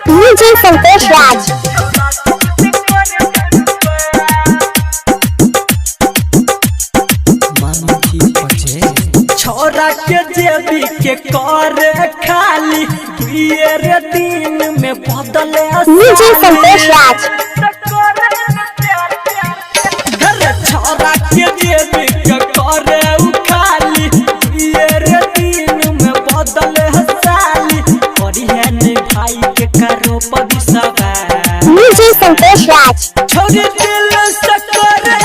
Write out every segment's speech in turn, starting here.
DJ Santosh राज। छोरा के जेबी के कर खाली रे दिन में बदले DJ संतोष राज। छोरा के जेबी के कर खाली रे दिन में बदले हसाली बढ़िया ने भाई के करो पविसवा DJ संतोष राज। छोरी दिल से करे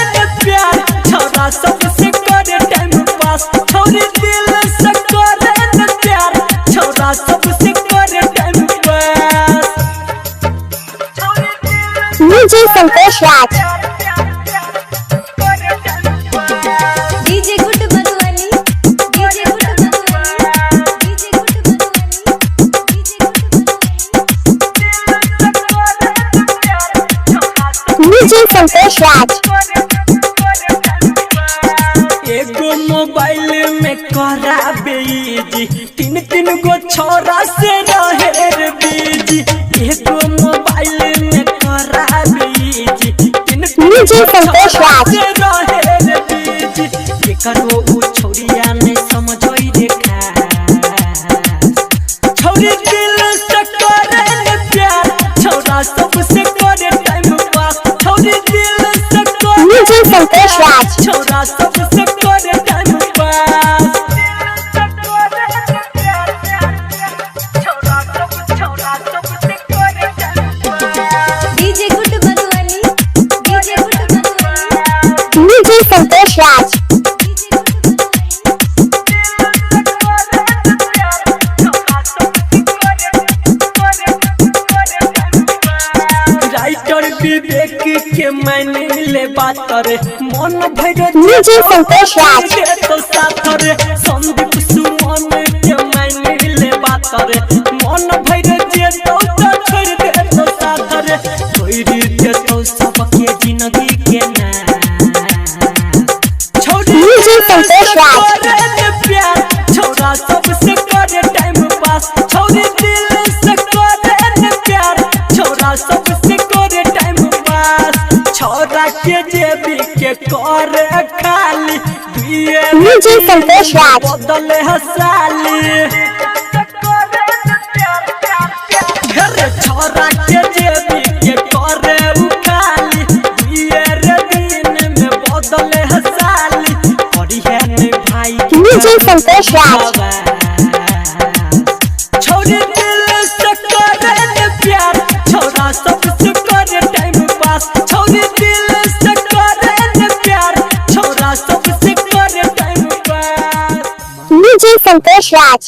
प्यार छोरा सबसे करे टाइम पास छोरी दिल से करे प्यार छोरा सबसे करे time pass DJ Santosh Raj. DJ गुड मधुबनी DJ गुड मधुबनी DJ गुड मधुबनी DJ संतोष राज। एगो मोबाइल में कराबे जी तीन तीन गो छोरा से रहे रे बीजी एगो मोबाइल में कराबे जी तीन DJ संतोष राज। से रहे रे बीजी के करो उ छोरिया नहीं समझोई देखा छोरी दिल से करे प्यार छोरा सबसे करे टाइम पास छोरी दिल से करे DJ संतोष राज। छोरा सबसे करे टाइम पास DJ गुड मधुबनी DJ गुड मधुबनी DJ संतोष राज। राइटर विवेक के मैंने ले बात रे मन भर DJ संतोष राज। तो साथ रे संदीप सुमन के मैंने ले बात रे मन भर जे तो छोड़ दे तो साथ रे कोई दे तो सबके जिंदगी के ना छोड़ी DJ संतोष राज। प्यार छोरा सबसे करे टाइम पास छोड़ी दिल से करे प्यार छोरा सबसे करे टाइम पास छोरा के जेबी के कर खाली DJ संतोष राज। बदले हसाली घर छोरा के जेबी के कर खाली रे दिन में बदले हसाली बढ़िया ने भाई DJ संतोष राज। छोरी दिल से करे प्यार छोरा सबसे करे टाइम पास छोरी दिल से करे प्यार छोरा सबसे करे टाइम पास DJ संतोष राज।